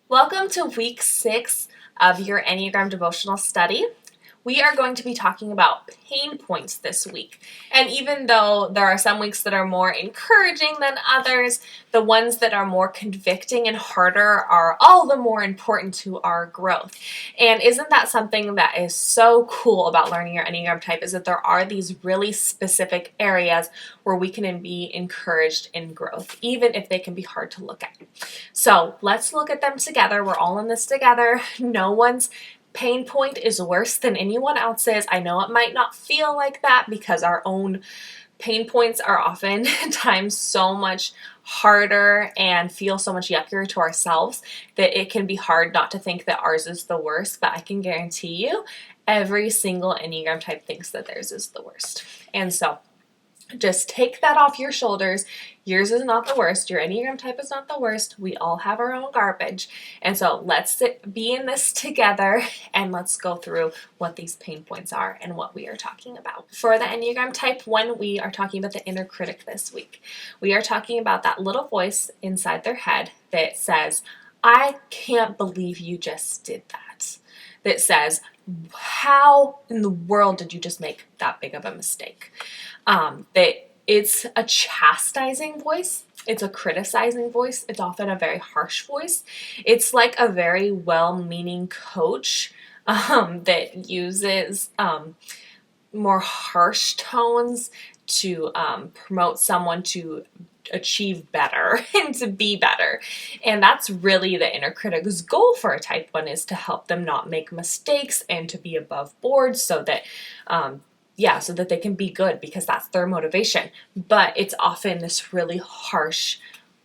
Welcome to week 6 of your Enneagram Devotional Study. We are going to be talking about pain points this week. And even though there are some weeks that are more encouraging than others, the ones that are more convicting and harder are all the more important to our growth. And isn't that something that is so cool about learning your Enneagram type, is that there are these really specific areas where we can be encouraged in growth, even if they can be hard to look at. So let's look at them together. We're all in this together. No one's pain point is worse than anyone else's. I know it might not feel like that because our own pain points are oftentimes so much harder and feel so much yuckier to ourselves that it can be hard not to think that ours is the worst, but I can guarantee you every single Enneagram type thinks that theirs is the worst. And so just take that off your shoulders. Yours is not the worst. Your Enneagram type is not the worst. We all have our own garbage. And so let's be in this together and let's go through what these pain points are and what we are talking about. For the Enneagram type 1, we are talking about the inner critic this week. We are talking about that little voice inside their head that says, I can't believe you just did that. That says, how in the world did you just make that big of a mistake? That it's a chastising voice. It's a criticizing voice. It's often a very harsh voice. It's like a very well-meaning coach that uses more harsh tones to promote someone to achieve better and to be better. And that's really the inner critic's goal for a type 1, is to help them not make mistakes and to be above board so that so that they can be good, because that's their motivation. But it's often this really harsh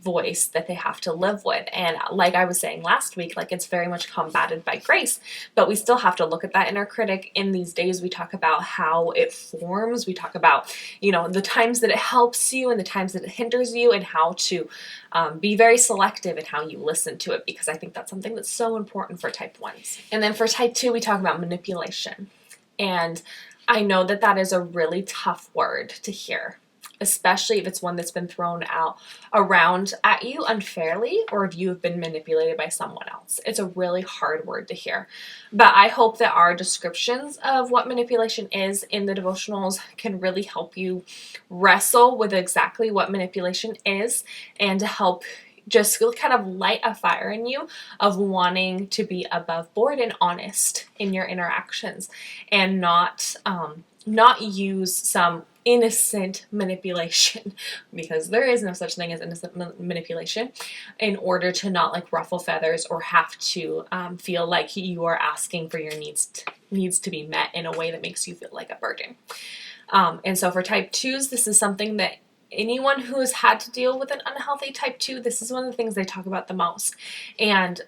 voice that they have to live with. And like I was saying last week, it's very much combated by grace, but we still have to look at that inner critic. In these days, we talk about how it forms. We talk about, the times that it helps you and the times that it hinders you, and how to be very selective in how you listen to it, because I think that's something that's so important for type 1s. And then for type 2, we talk about manipulation. And I know that that is a really tough word to hear, especially if it's one that's been thrown out around at you unfairly, or if you have been manipulated by someone else. It's a really hard word to hear. But I hope that our descriptions of what manipulation is in the devotionals can really help you wrestle with exactly what manipulation is, and to help just kind of light a fire in you of wanting to be above board and honest in your interactions, and not use some innocent manipulation, because there is no such thing as innocent manipulation, in order to not ruffle feathers or have to feel like you are asking for your needs to be met in a way that makes you feel like a burden. And so for type 2s, this is something that anyone who has had to deal with an unhealthy type 2, this is one of the things they talk about the most. And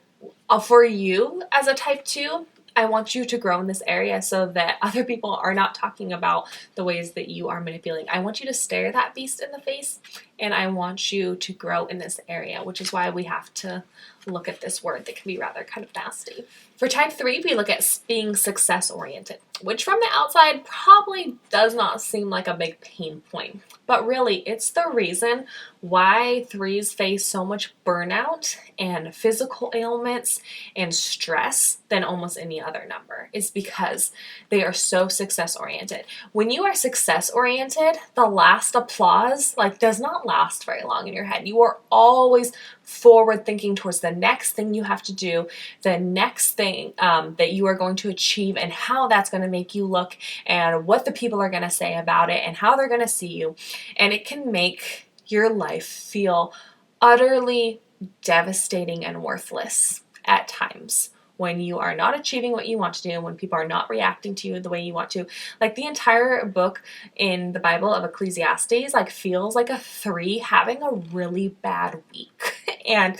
for you as a type 2, I want you to grow in this area so that other people are not talking about the ways that you are manipulating. I want you to stare that beast in the face, and I want you to grow in this area, which is why we have to look at this word that can be rather kind of nasty. For type 3, we look at being success-oriented, which from the outside probably does not seem like a big pain point. But really, it's the reason why 3s face so much burnout and physical ailments and stress than almost any other number, is because they are so success-oriented. When you are success-oriented, the last applause does not last very long in your head. You are always forward thinking towards the next thing you have to do, the next thing that you are going to achieve, and how that's going to make you look, and what the people are going to say about it, and how they're going to see you. And it can make your life feel utterly devastating and worthless at times when you are not achieving what you want to do, when people are not reacting to you the way you want to. The entire book in the Bible of Ecclesiastes feels like a 3 having a really bad week. And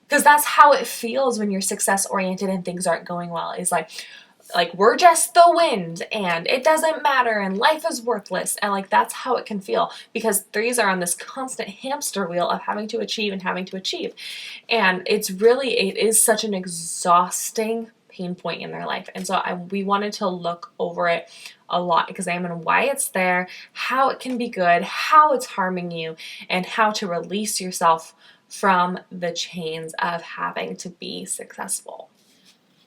because that's how it feels when you're success oriented and things aren't going well, is we're just the wind and it doesn't matter and life is worthless, and that's how it can feel, because 3s are on this constant hamster wheel of having to achieve and having to achieve, and it is such an exhausting pain point in their life. And so we wanted to look over it a lot, examine why it's there, how it can be good, how it's harming you, and how to release yourself from the chains of having to be successful.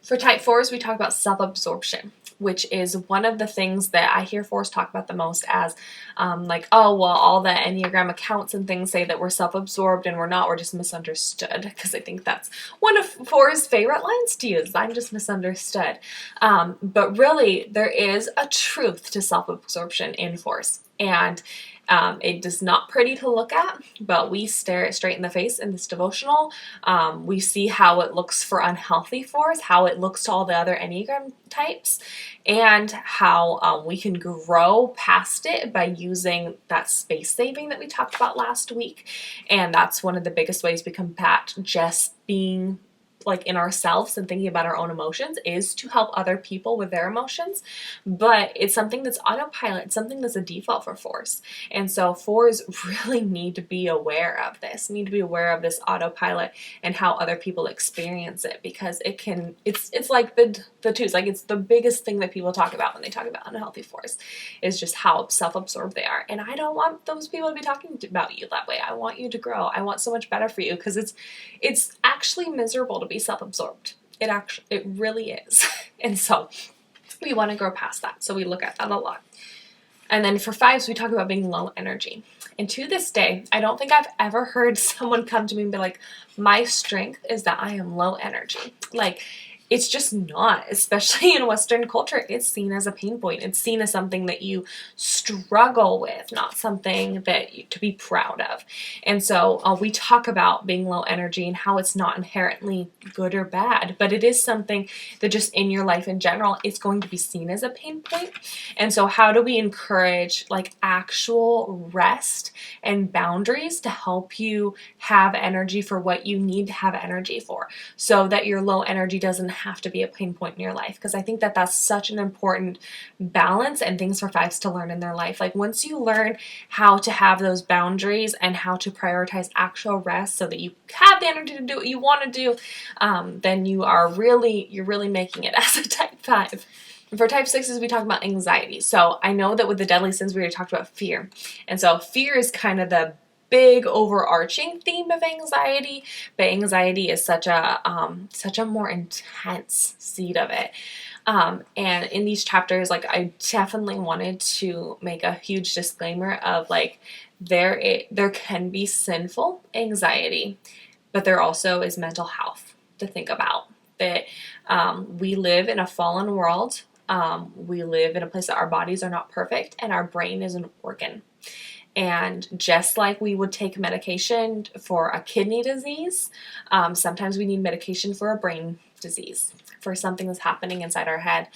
For type 4s, we talk about self-absorption, which is one of the things that I hear 4s talk about the most as like, oh, well, all the Enneagram accounts and things say that we're self-absorbed and we're not, we're just misunderstood, because I think that's one of 4's favorite lines to use, I'm just misunderstood. But really, there is a truth to self-absorption in 4s, and it is not pretty to look at, but we stare it straight in the face in this devotional. We see how it looks for unhealthy 4s, how it looks to all the other Enneagram types, and how we can grow past it by using that space saving that we talked about last week. And that's one of the biggest ways we combat just being like in ourselves and thinking about our own emotions, is to help other people with their emotions. But it's something that's autopilot, it's something that's a default for 4s. And so 4s really need to be aware of this, need to be aware of this autopilot and how other people experience it, because it's like the 2s, like it's the biggest thing that people talk about when they talk about unhealthy 4s, is just how self-absorbed they are. And I don't want those people to be talking about you that way. I want you to grow. I want so much better for you, because it's actually miserable to be self-absorbed. It really is. And so we want to grow past that. So we look at that a lot. And then for 5s, we talk about being low energy. And to this day, I don't think I've ever heard someone come to me and be like, my strength is that I am low energy. Like, it's just not, especially in Western culture. It's seen as a pain point. It's seen as something that you struggle with, not something to be proud of. And so we talk about being low energy and how it's not inherently good or bad, but it is something that just in your life in general, it's going to be seen as a pain point. And so how do we encourage like actual rest and boundaries to help you have energy for what you need to have energy for, so that your low energy doesn't have to be a pain point in your life? Because I think that that's such an important balance and things for 5s to learn in their life. Like once you learn how to have those boundaries and how to prioritize actual rest so that you have the energy to do what you want to do, then you're really making it as a type 5. For type 6s, we talk about anxiety. So I know that with the deadly sins, we already talked about fear. And so fear is kind of the big overarching theme of anxiety, but anxiety is such a more intense seed of it. And in these chapters, like I definitely wanted to make a huge disclaimer of like there can be sinful anxiety, but there also is mental health to think about. That we live in a fallen world. We live in a place that our bodies are not perfect and our brain is an organ. And just like we would take medication for a kidney disease, sometimes we need medication for a brain disease, for something that's happening inside our head,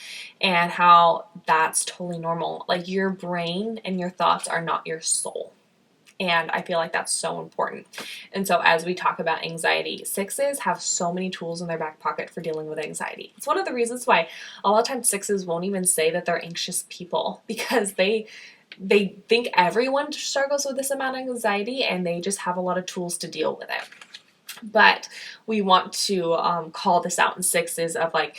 and how that's totally normal. Like your brain and your thoughts are not your soul. And I feel like that's so important. And so as we talk about anxiety, 6s have so many tools in their back pocket for dealing with anxiety. It's one of the reasons why a lot of times 6s won't even say that they're anxious people, because they think everyone struggles with this amount of anxiety and they just have a lot of tools to deal with it. But we want to call this out in 6s of like,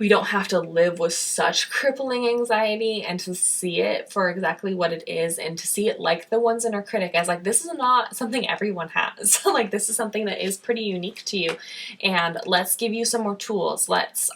we don't have to live with such crippling anxiety, and to see it for exactly what it is, and to see it like the ones in our Critic as like, this is not something everyone has. Like this is something that is pretty unique to you, and let's give you some more tools. Let's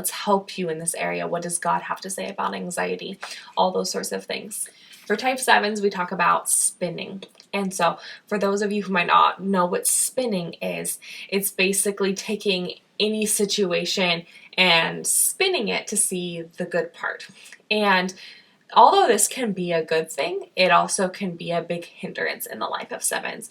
help you in this area. What does God have to say about anxiety? All those sorts of things. For type 7s, we talk about spinning. And so for those of you who might not know what spinning is, it's basically taking any situation and spinning it to see the good part. And although this can be a good thing, it also can be a big hindrance in the life of 7s,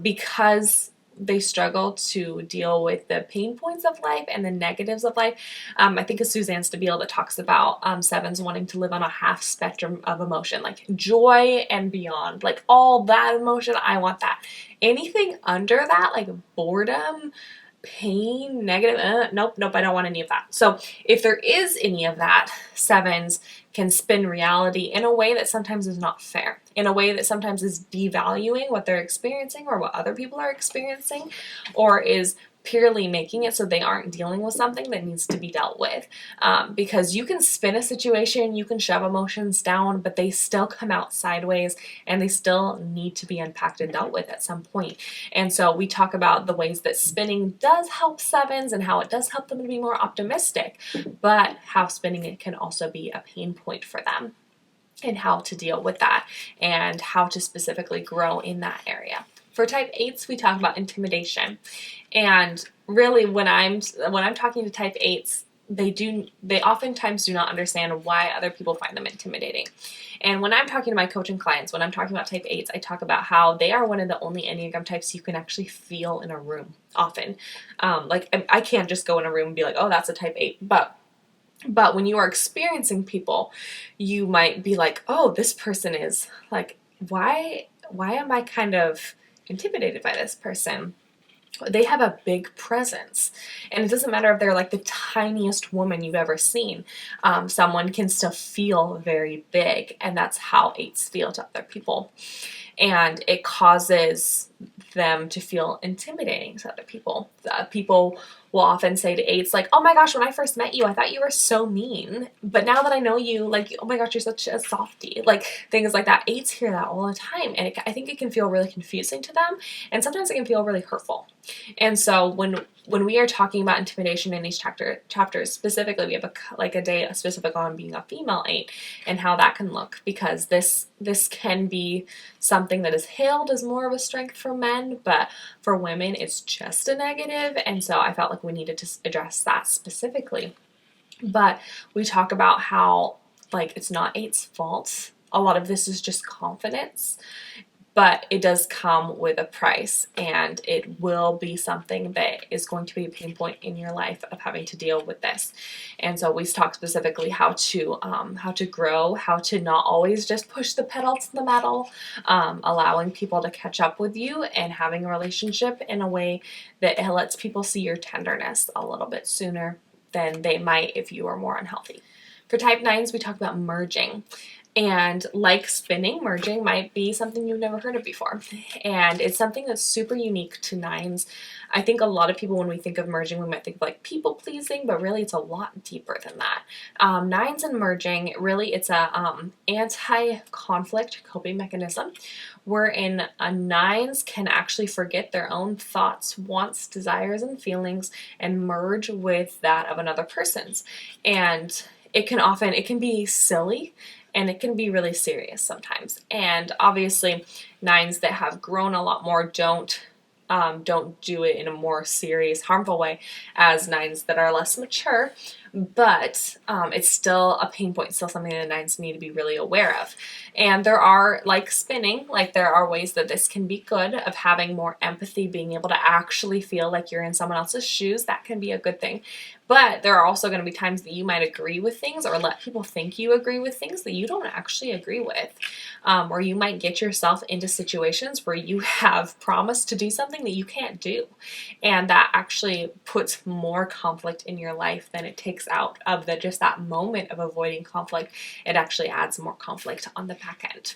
because they struggle to deal with the pain points of life and the negatives of life. I think it's Suzanne Stabile that talks about 7s wanting to live on a half spectrum of emotion, like joy and beyond, like all that emotion, I want that. Anything under that, like boredom, pain, negative, nope, I don't want any of that. So if there is any of that, 7s can spin reality in a way that sometimes is not fair, in a way that sometimes is devaluing what they're experiencing or what other people are experiencing, or is purely making it so they aren't dealing with something that needs to be dealt with. Because you can spin a situation, you can shove emotions down, but they still come out sideways and they still need to be unpacked and dealt with at some point. And so we talk about the ways that spinning does help sevens and how it does help them to be more optimistic, but how spinning it can also be a pain point for them, and how to deal with that and how to specifically grow in that area. For type 8s, we talk about intimidation. And really when I'm talking to type 8s, they oftentimes do not understand why other people find them intimidating. And when I'm talking to my coaching clients, when I'm talking about type 8s, I talk about how they are one of the only Enneagram types you can actually feel in a room often. Like I can't just go in a room and be like, oh, that's a type 8. But when you are experiencing people, you might be like, oh, this person is like, why am I kind of intimidated by this person? They have a big presence, and it doesn't matter if they're like the tiniest woman you've ever seen. Someone can still feel very big, and that's how 8s feel to other people. And it causes them to feel intimidating to other people. People will often say to 8s, like, oh my gosh, when I first met you, I thought you were so mean. But now that I know you, like, oh my gosh, you're such a softie. Like, things like that. 8s hear that all the time. And I think it can feel really confusing to them. And sometimes it can feel really hurtful. And so when we are talking about intimidation in these chapters, specifically, we have a day specific on being a female 8 and how that can look, because this can be something that is hailed as more of a strength for men, but for women, it's just a negative. And so I felt like we needed to address that specifically. But we talk about how, like, it's not 8's fault. A lot of this is just confidence. But it does come with a price, and it will be something that is going to be a pain point in your life of having to deal with this. And so we talk specifically how to grow, how to not always just push the pedal to the metal, allowing people to catch up with you, and having a relationship in a way that lets people see your tenderness a little bit sooner than they might if you are more unhealthy. For type 9s, we talk about merging. And like spinning, merging might be something you've never heard of before. And it's something that's super unique to 9s. I think a lot of people, when we think of merging, we might think of like people pleasing, but really it's a lot deeper than that. 9s and merging, really it's a anti-conflict coping mechanism, wherein 9s can actually forget their own thoughts, wants, desires, and feelings and merge with that of another person's. And it can be silly, and it can be really serious sometimes. And obviously, 9s that have grown a lot more don't do it in a more serious, harmful way as 9s that are less mature. But it's still a pain point, still something that 9s need to be really aware of. And there are, like spinning, like there are ways that this can be good, of having more empathy, being able to actually feel like you're in someone else's shoes. That can be a good thing. But there are also going to be times that you might agree with things, or let people think you agree with things that you don't actually agree with. Or you might get yourself into situations where you have promised to do something that you can't do. And that actually puts more conflict in your life than it takes out of just that moment of avoiding conflict. It actually adds more conflict on the back end.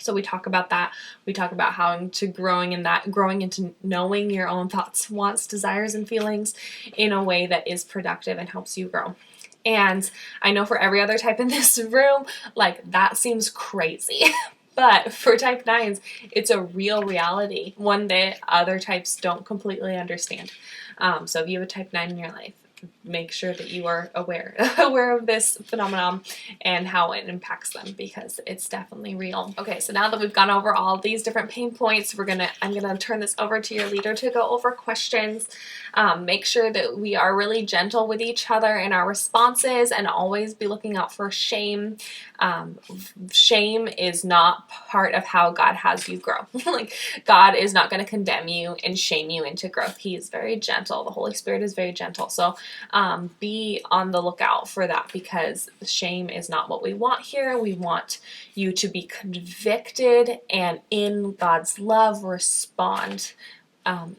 So we talk about that. We talk about how to growing into knowing your own thoughts, wants, desires, and feelings in a way that is productive and helps you grow. And I know for every other type in this room, like that seems crazy. But for type 9s, it's a real reality, one that other types don't completely understand. So if you have a type 9 in your life, make sure that you are aware of this phenomenon and how it impacts them, because it's definitely real. Okay, so now that we've gone over all these different pain points, I'm gonna turn this over to your leader to go over questions. Make sure that we are really gentle with each other in our responses, and always be looking out for shame. Shame is not part of how God has you grow. Like, God is not going to condemn you and shame you into growth. He is very gentle. The Holy Spirit is very gentle. So be on the lookout for that, because shame is not what we want here. We want you to be convicted and in God's love respond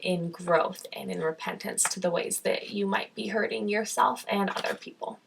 in growth and in repentance to the ways that you might be hurting yourself and other people.